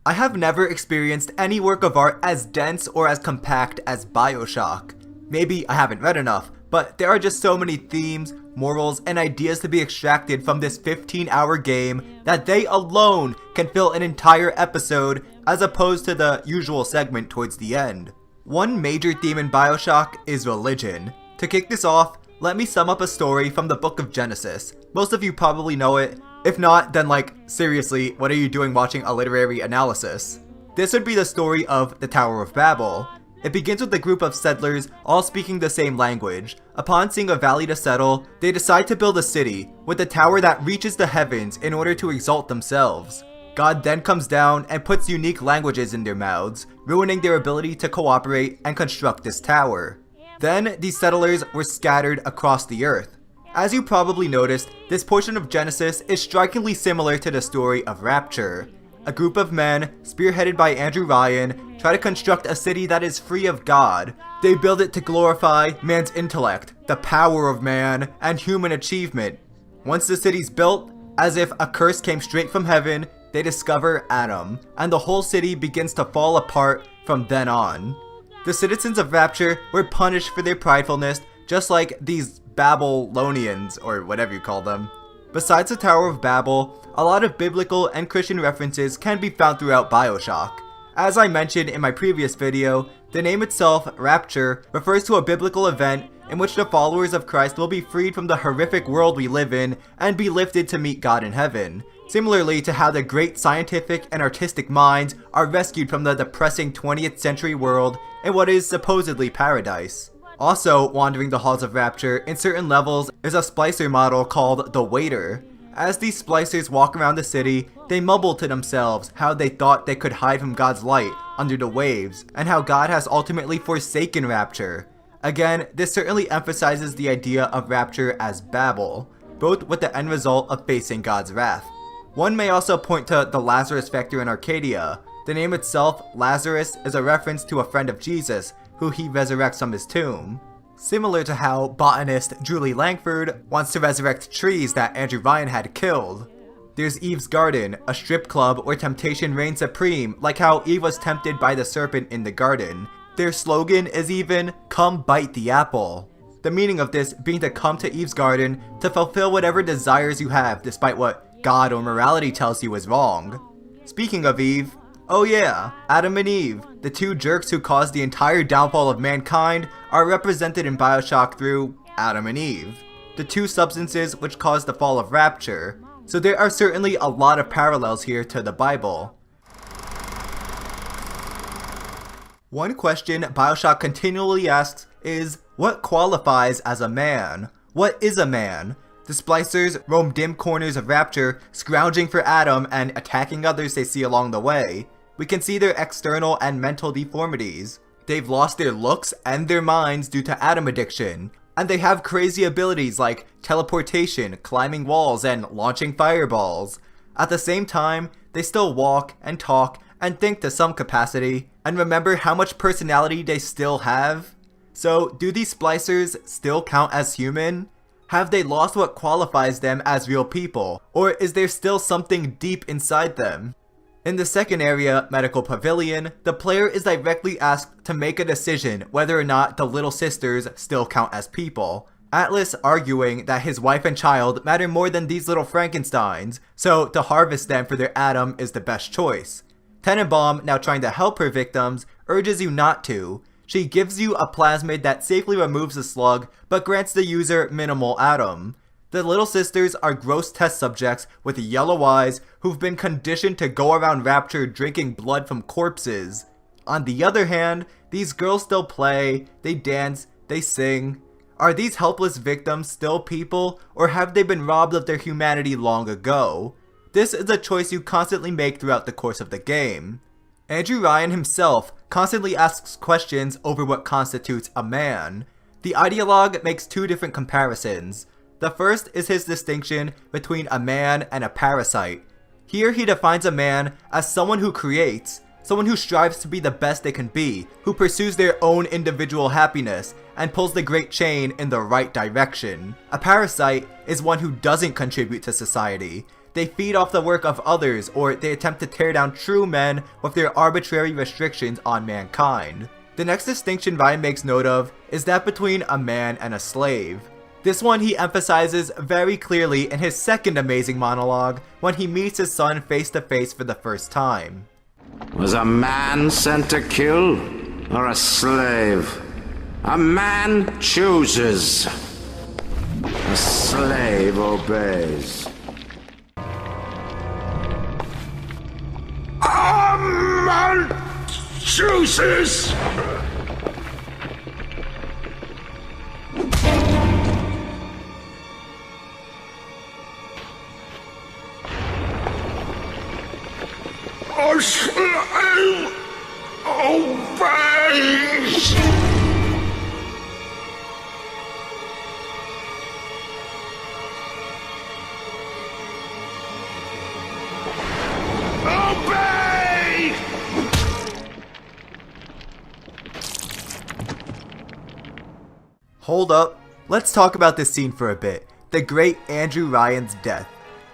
I have never experienced any work of art as dense or as compact as BioShock. Maybe I haven't read enough, but there are just so many themes, morals, and ideas to be extracted from this 15-hour game that they alone can fill an entire episode as opposed to the usual segment towards the end. One major theme in BioShock is religion. To kick this off, let me sum up a story from the book of Genesis. Most of you probably know it. If not, then seriously, what are you doing watching a literary analysis? This would be the story of the Tower of Babel. It begins with a group of settlers all speaking the same language. Upon seeing a valley to settle, they decide to build a city with a tower that reaches the heavens in order to exalt themselves. God then comes down and puts unique languages in their mouths, ruining their ability to cooperate and construct this tower. Then, these settlers were scattered across the earth. As you probably noticed, this portion of Genesis is strikingly similar to the story of Rapture. A group of men, spearheaded by Andrew Ryan, try to construct a city that is free of God. They build it to glorify man's intellect, the power of man, and human achievement. Once the city's built, as if a curse came straight from heaven, they discover Adam, and the whole city begins to fall apart from then on. The citizens of Rapture were punished for their pridefulness, just like these Babylonians, or whatever you call them. Besides the Tower of Babel, a lot of biblical and Christian references can be found throughout BioShock. As I mentioned in my previous video, the name itself, Rapture, refers to a biblical event in which the followers of Christ will be freed from the horrific world we live in and be lifted to meet God in heaven. Similarly to how the great scientific and artistic minds are rescued from the depressing 20th century world in what is supposedly paradise. Also wandering the halls of Rapture in certain levels is a splicer model called the Waiter. As these splicers walk around the city, they mumble to themselves how they thought they could hide from God's light under the waves, and how God has ultimately forsaken Rapture. Again, this certainly emphasizes the idea of Rapture as Babel, both with the end result of facing God's wrath. One may also point to the Lazarus factor in Arcadia. The name itself, Lazarus, is a reference to a friend of Jesus, who he resurrects from his tomb. Similar to how botanist Julie Langford wants to resurrect trees that Andrew Ryan had killed. There's Eve's Garden, a strip club where temptation reigns supreme, like how Eve was tempted by the serpent in the garden. Their slogan is even, "Come bite the apple." The meaning of this being to come to Eve's Garden to fulfill whatever desires you have despite what God or morality tells you is wrong. Speaking of Eve, oh yeah, Adam and Eve, the two jerks who caused the entire downfall of mankind, are represented in BioShock through Adam and Eve, the two substances which caused the fall of Rapture. So there are certainly a lot of parallels here to the Bible. One question BioShock continually asks is, what qualifies as a man? What is a man? The splicers roam dim corners of Rapture, scrounging for Adam and attacking others they see along the way. We can see their external and mental deformities. They've lost their looks and their minds due to Adam addiction. And they have crazy abilities like teleportation, climbing walls, and launching fireballs. At the same time, they still walk and talk and think to some capacity. And remember how much personality they still have? So, do these splicers still count as human? Have they lost what qualifies them as real people? Or is there still something deep inside them? In the second area, Medical Pavilion, the player is directly asked to make a decision whether or not the Little Sisters still count as people. Atlas arguing that his wife and child matter more than these little Frankensteins, so to harvest them for their Adam is the best choice. Tenenbaum, now trying to help her victims, urges you not to. She gives you a plasmid that safely removes the slug, but grants the user minimal Adam. The Little Sisters are gross test subjects with yellow eyes who've been conditioned to go around Rapture drinking blood from corpses. On the other hand, these girls still play, they dance, they sing. Are these helpless victims still people, or have they been robbed of their humanity long ago? This is a choice you constantly make throughout the course of the game. Andrew Ryan himself constantly asks questions over what constitutes a man. The ideologue makes two different comparisons. The first is his distinction between a man and a parasite. Here he defines a man as someone who creates, someone who strives to be the best they can be, who pursues their own individual happiness, and pulls the great chain in the right direction. A parasite is one who doesn't contribute to society. They feed off the work of others, or they attempt to tear down true men with their arbitrary restrictions on mankind. The next distinction Ryan makes note of is that between a man and a slave. This one he emphasizes very clearly in his second amazing monologue when he meets his son face to face for the first time. Was a man sent to kill, or a slave? A man chooses. A slave obeys. A man chooses! A slave obeys! Obey! Hold up, let's talk about this scene for a bit. The great Andrew Ryan's death.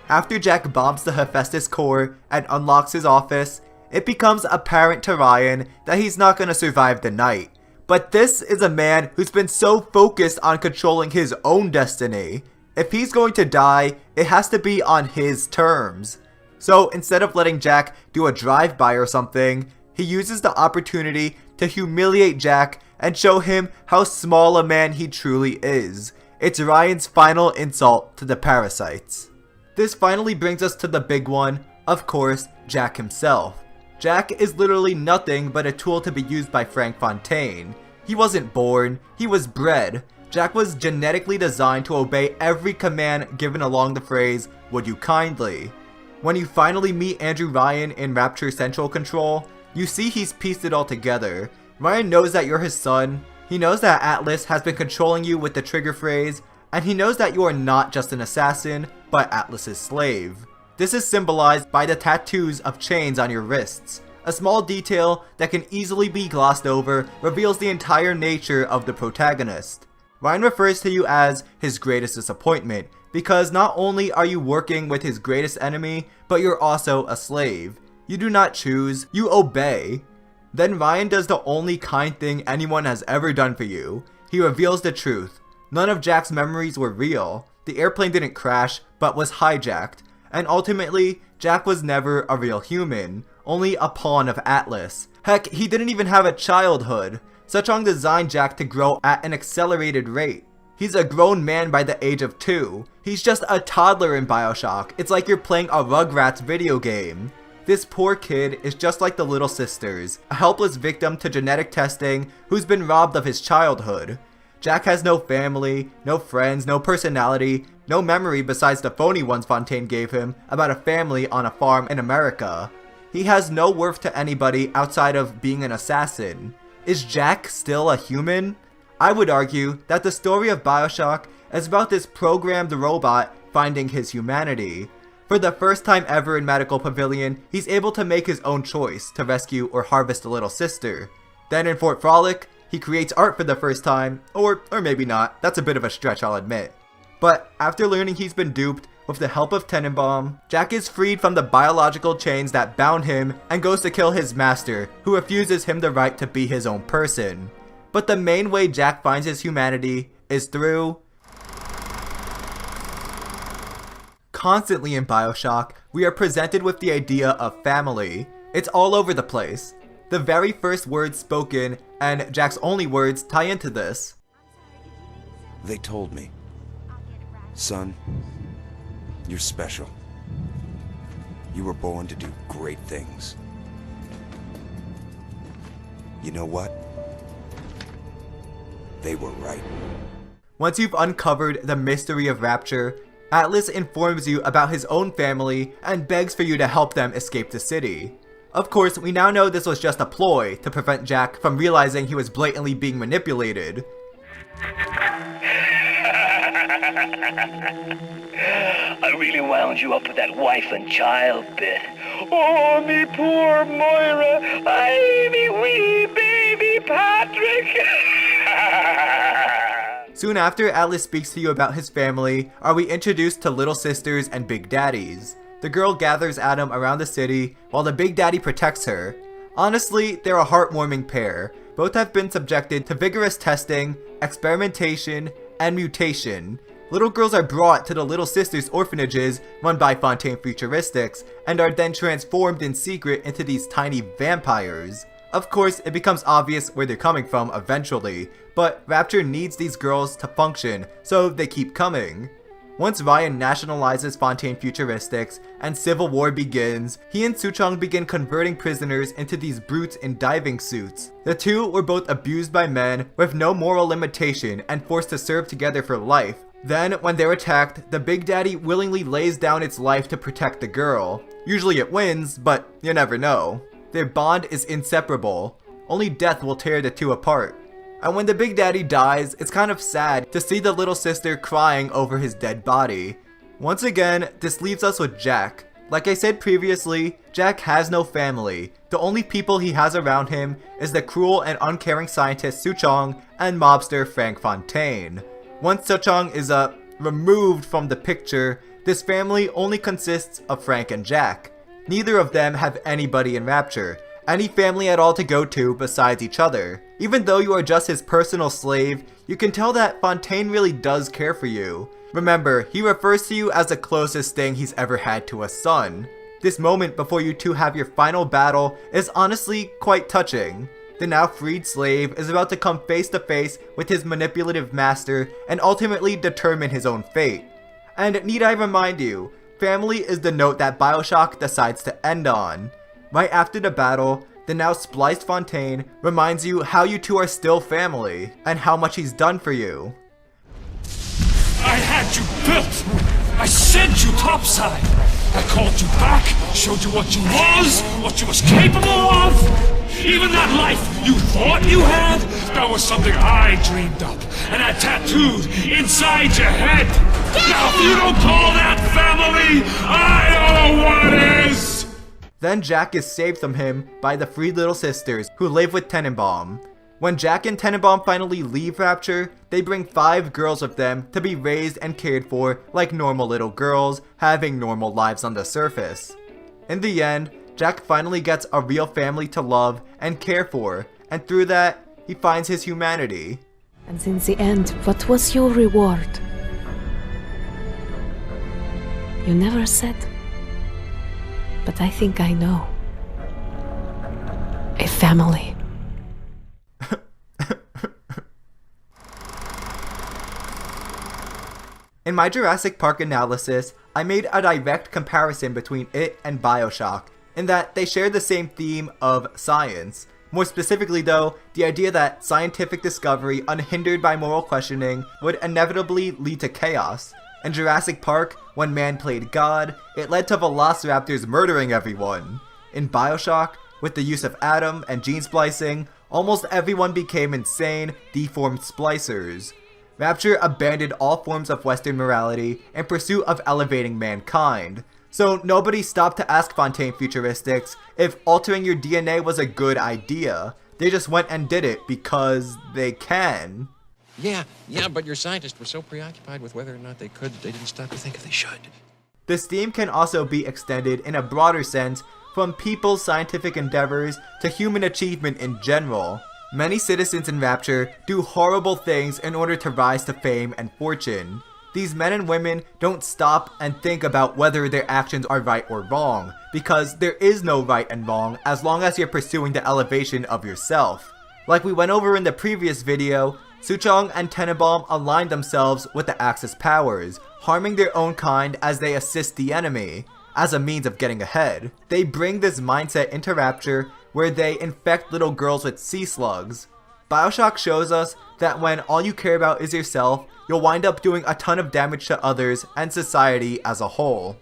After Jack bombs the Hephaestus core and unlocks his office, it becomes apparent to Ryan that he's not going to survive the night. But this is a man who's been so focused on controlling his own destiny. If he's going to die, it has to be on his terms. So instead of letting Jack do a drive-by or something, he uses the opportunity to humiliate Jack and show him how small a man he truly is. It's Ryan's final insult to the parasites. This finally brings us to the big one, of course, Jack himself. Jack is literally nothing but a tool to be used by Frank Fontaine. He wasn't born, he was bred. Jack was genetically designed to obey every command given along the phrase, "Would you kindly?" When you finally meet Andrew Ryan in Rapture Central Control, you see he's pieced it all together. Ryan knows that you're his son, he knows that Atlas has been controlling you with the trigger phrase, and he knows that you are not just an assassin, but Atlas's slave. This is symbolized by the tattoos of chains on your wrists. A small detail that can easily be glossed over reveals the entire nature of the protagonist. Ryan refers to you as his greatest disappointment, because not only are you working with his greatest enemy, but you're also a slave. You do not choose, you obey. Then Ryan does the only kind thing anyone has ever done for you. He reveals the truth. None of Jack's memories were real. The airplane didn't crash, but was hijacked. And ultimately, Jack was never a real human, only a pawn of Atlas. Heck, he didn't even have a childhood. Sechong designed Jack to grow at an accelerated rate. He's a grown man by the age of 2. He's just a toddler in BioShock. It's like you're playing a Rugrats video game. This poor kid is just like the little sisters, a helpless victim to genetic testing who's been robbed of his childhood. Jack has no family, no friends, no personality, no memory besides the phony ones Fontaine gave him about a family on a farm in America. He has no worth to anybody outside of being an assassin. Is Jack still a human? I would argue that the story of BioShock is about this programmed robot finding his humanity. For the first time ever in Medical Pavilion, he's able to make his own choice to rescue or harvest a little sister. Then in Fort Frolic, he creates art for the first time, or maybe not, that's a bit of a stretch, I'll admit. But after learning he's been duped, with the help of Tenenbaum, Jack is freed from the biological chains that bound him and goes to kill his master, who refuses him the right to be his own person. But the main way Jack finds his humanity is through... Constantly in BioShock, we are presented with the idea of family. It's all over the place. The very first words spoken, and Jack's only words, tie into this. They told me, son, you're special. You were born to do great things. You know what? They were right. Once you've uncovered the mystery of Rapture, Atlas informs you about his own family and begs for you to help them escape the city. Of course, we now know this was just a ploy to prevent Jack from realizing he was blatantly being manipulated. I really wound you up with that wife and child bit. Oh, me poor Moira. Ay, me wee baby Patrick. Soon after Atlas speaks to you about his family, are we introduced to little sisters and big daddies. The girl gathers Adam around the city while the Big Daddy protects her. Honestly, they're a heartwarming pair. Both have been subjected to vigorous testing, experimentation, and mutation. Little girls are brought to the Little Sisters orphanages run by Fontaine Futuristics and are then transformed in secret into these tiny vampires. Of course, it becomes obvious where they're coming from eventually, but Rapture needs these girls to function, so they keep coming. Once Ryan nationalizes Fontaine Futuristics and civil war begins, he and Suchong begin converting prisoners into these brutes in diving suits. The two were both abused by men with no moral limitation and forced to serve together for life. Then, when they're attacked, the Big Daddy willingly lays down its life to protect the girl. Usually it wins, but you never know. Their bond is inseparable. Only death will tear the two apart. And when the Big Daddy dies, it's kind of sad to see the little sister crying over his dead body. Once again, this leaves us with Jack. Like I said previously, Jack has no family. The only people he has around him is the cruel and uncaring scientist Suchong and mobster Frank Fontaine. Once Suchong is removed from the picture, this family only consists of Frank and Jack. Neither of them have anybody in Rapture, any family at all to go to besides each other. Even though you are just his personal slave, you can tell that Fontaine really does care for you. Remember, he refers to you as the closest thing he's ever had to a son. This moment before you two have your final battle is honestly quite touching. The now freed slave is about to come face to face with his manipulative master and ultimately determine his own fate. And need I remind you, family is the note that BioShock decides to end on. Right after the battle, the now spliced Fontaine reminds you how you two are still family, and how much he's done for you. I had you built! I sent you topside! I called you back, showed you what you was capable of! Even that life you thought you had, that was something I dreamed up, and I tattooed inside your head! Now if you don't call that family, I don't know what is! Then Jack is saved from him by the freed little sisters who live with Tenenbaum. When Jack and Tenenbaum finally leave Rapture, they bring 5 girls with them to be raised and cared for like normal little girls, having normal lives on the surface. In the end, Jack finally gets a real family to love and care for, and through that, he finds his humanity. And in the end, what was your reward? You never said. But I think I know. A family. In my Jurassic Park analysis, I made a direct comparison between it and BioShock, in that they share the same theme of science. More specifically though, the idea that scientific discovery unhindered by moral questioning would inevitably lead to chaos. In Jurassic Park, when man played God, it led to velociraptors murdering everyone. In BioShock, with the use of atom and gene splicing, almost everyone became insane, deformed splicers. Rapture abandoned all forms of Western morality in pursuit of elevating mankind. So nobody stopped to ask Fontaine Futuristics if altering your DNA was a good idea. They just went and did it because they can. Yeah, but your scientists were so preoccupied with whether or not they could, they didn't stop to think if they should. This theme can also be extended in a broader sense from people's scientific endeavors to human achievement in general. Many citizens in Rapture do horrible things in order to rise to fame and fortune. These men and women don't stop and think about whether their actions are right or wrong, because there is no right and wrong as long as you're pursuing the elevation of yourself. Like we went over in the previous video, Suchong and Tenenbaum align themselves with the Axis powers, harming their own kind as they assist the enemy, as a means of getting ahead. They bring this mindset into Rapture, where they infect little girls with sea slugs. BioShock shows us that when all you care about is yourself, you'll wind up doing a ton of damage to others and society as a whole.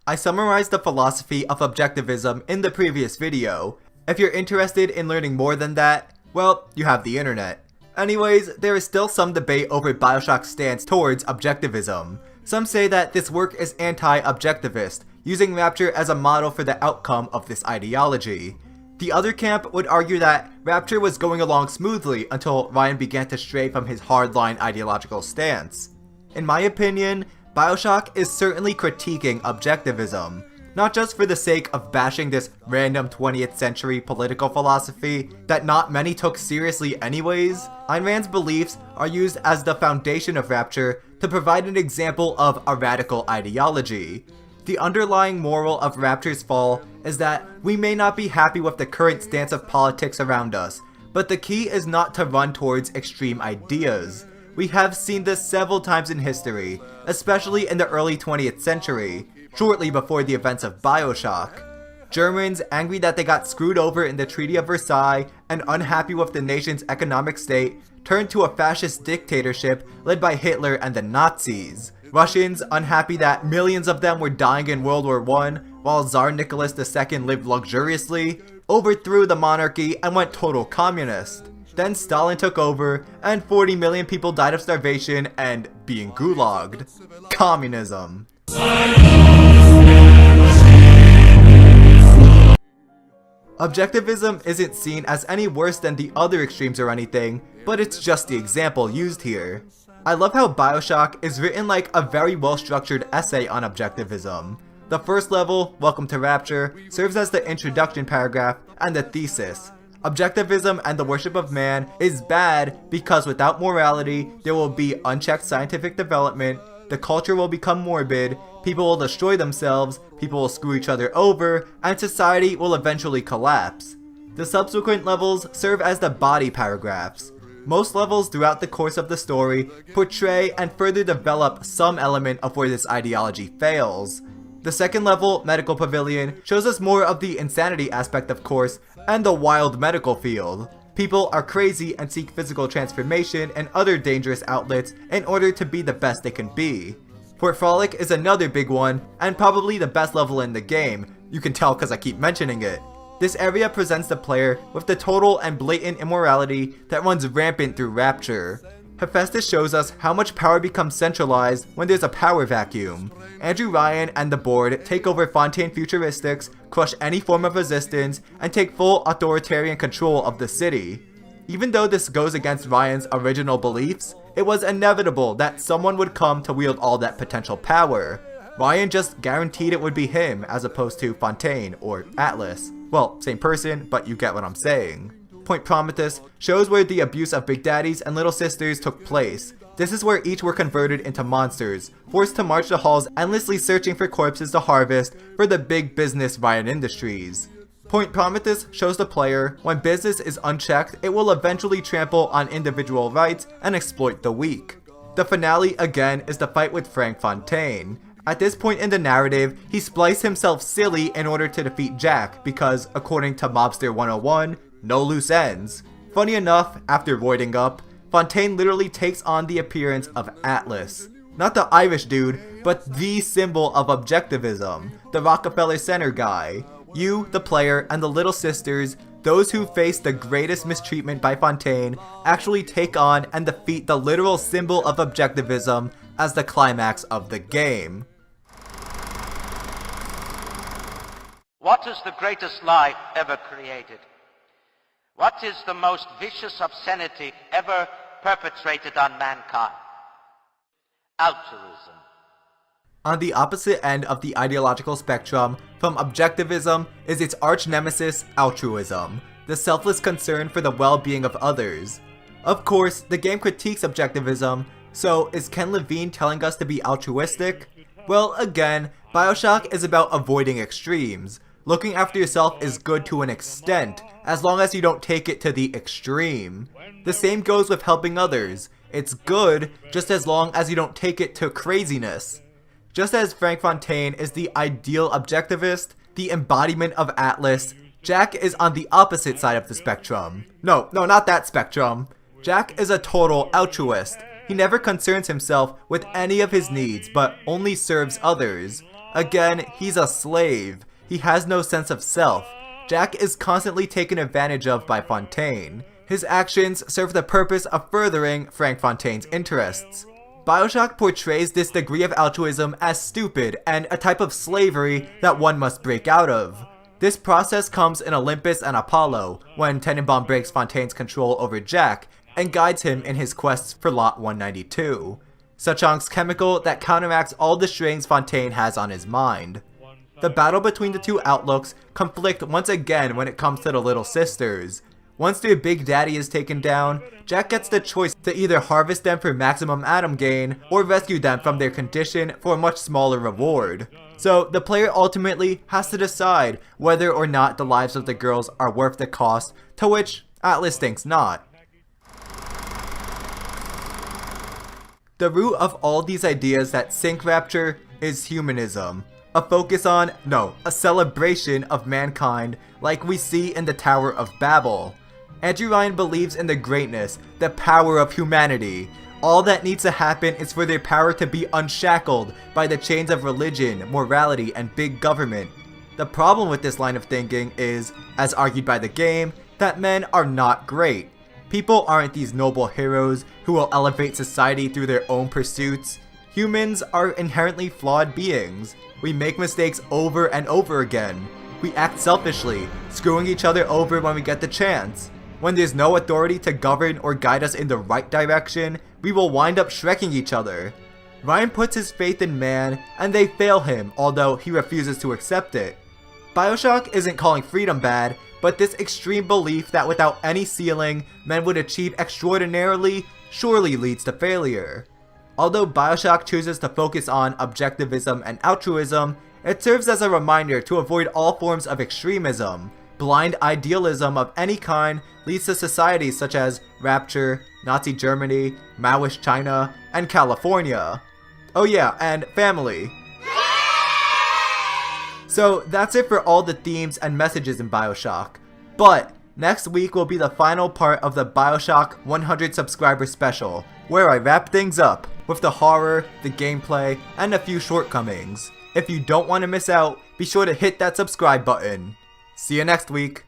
I summarized the philosophy of Objectivism in the previous video. If you're interested in learning more than that, well, you have the internet. Anyways, there is still some debate over BioShock's stance towards Objectivism. Some say that this work is anti-objectivist, using Rapture as a model for the outcome of this ideology. The other camp would argue that Rapture was going along smoothly until Ryan began to stray from his hardline ideological stance. In my opinion, BioShock is certainly critiquing objectivism, not just for the sake of bashing this random 20th century political philosophy that not many took seriously anyways. Ayn Rand's beliefs are used as the foundation of Rapture to provide an example of a radical ideology. The underlying moral of Rapture's fall is that we may not be happy with the current stance of politics around us, but the key is not to run towards extreme ideas. We have seen this several times in history, especially in the early 20th century, shortly before the events of BioShock. Germans, angry that they got screwed over in the Treaty of Versailles and unhappy with the nation's economic state, turned to a fascist dictatorship led by Hitler and the Nazis. Russians, unhappy that millions of them were dying in World War I, while Tsar Nicholas II lived luxuriously, overthrew the monarchy and went total communist. Then Stalin took over, and 40 million people died of starvation and being gulagged. Communism. Objectivism isn't seen as any worse than the other extremes or anything, but it's just the example used here. I love how BioShock is written like a very well-structured essay on objectivism. The first level, Welcome to Rapture, serves as the introduction paragraph and the thesis. Objectivism and the worship of man is bad because without morality, there will be unchecked scientific development, the culture will become morbid, people will destroy themselves, people will screw each other over, and society will eventually collapse. The subsequent levels serve as the body paragraphs. Most levels throughout the course of the story portray and further develop some element of where this ideology fails. The second level, Medical Pavilion, shows us more of the insanity aspect of course, and the wild medical field. People are crazy and seek physical transformation and other dangerous outlets in order to be the best they can be. Port Frolic is another big one, and probably the best level in the game. You can tell because I keep mentioning it. This area presents the player with the total and blatant immorality that runs rampant through Rapture. Hephaestus shows us how much power becomes centralized when there's a power vacuum. Andrew Ryan and the board take over Fontaine Futuristics, crush any form of resistance, and take full authoritarian control of the city. Even though this goes against Ryan's original beliefs, it was inevitable that someone would come to wield all that potential power. Ryan just guaranteed it would be him as opposed to Fontaine or Atlas. Well, same person, but you get what I'm saying. Point Prometheus shows where the abuse of Big Daddies and Little Sisters took place. This is where each were converted into monsters, forced to march the halls endlessly searching for corpses to harvest for the big business Ryan Industries. Point Prometheus shows the player, when business is unchecked, it will eventually trample on individual rights and exploit the weak. The finale, again, is the fight with Frank Fontaine. At this point in the narrative, he spliced himself silly in order to defeat Jack because, according to Mobster 101, no loose ends. Funny enough, after voiding up, Fontaine literally takes on the appearance of Atlas. Not the Irish dude, but the symbol of objectivism, the Rockefeller Center guy. You, the player, and the Little Sisters, those who face the greatest mistreatment by Fontaine, actually take on and defeat the literal symbol of objectivism as the climax of the game. What is the greatest lie ever created? What is the most vicious obscenity ever perpetrated on mankind? Altruism. On the opposite end of the ideological spectrum from objectivism is its arch nemesis, altruism, the selfless concern for the well-being of others. Of course, the game critiques objectivism, so is Ken Levine telling us to be altruistic? Well, again, BioShock is about avoiding extremes. Looking after yourself is good to an extent, as long as you don't take it to the extreme. The same goes with helping others. It's good, just as long as you don't take it to craziness. Just as Frank Fontaine is the ideal objectivist, the embodiment of Atlas, Jack is on the opposite side of the spectrum. No, not that spectrum. Jack is a total altruist. He never concerns himself with any of his needs, but only serves others. Again, he's a slave. He has no sense of self. Jack is constantly taken advantage of by Fontaine. His actions serve the purpose of furthering Frank Fontaine's interests. BioShock portrays this degree of altruism as stupid and a type of slavery that one must break out of. This process comes in Olympus and Apollo, when Tenenbaum breaks Fontaine's control over Jack and guides him in his quests for Lot 192. Suchong's chemical that counteracts all the strains Fontaine has on his mind. The battle between the two outlooks conflict once again when it comes to the little sisters. Once their big daddy is taken down, Jack gets the choice to either harvest them for maximum atom gain or rescue them from their condition for a much smaller reward. So the player ultimately has to decide whether or not the lives of the girls are worth the cost, to which Atlas thinks not. The root of all these ideas that sink Rapture is humanism. A focus on, no, a celebration of mankind like we see in the Tower of Babel. Andrew Ryan believes in the greatness, the power of humanity. All that needs to happen is for their power to be unshackled by the chains of religion, morality, and big government. The problem with this line of thinking is, as argued by the game, that men are not great. People aren't these noble heroes who will elevate society through their own pursuits. Humans are inherently flawed beings. We make mistakes over and over again. We act selfishly, screwing each other over when we get the chance. When there's no authority to govern or guide us in the right direction, we will wind up shrekking each other. Ryan puts his faith in man, and they fail him, although he refuses to accept it. BioShock isn't calling freedom bad, but this extreme belief that without any ceiling, men would achieve extraordinarily surely leads to failure. Although BioShock chooses to focus on objectivism and altruism, it serves as a reminder to avoid all forms of extremism. Blind idealism of any kind leads to societies such as Rapture, Nazi Germany, Maoist China, and California. Oh yeah, and family. So that's it for all the themes and messages in BioShock. But next week will be the final part of the BioShock 100 subscriber special, where I wrap things up with the horror, the gameplay, and a few shortcomings. If you don't want to miss out, be sure to hit that subscribe button. See you next week.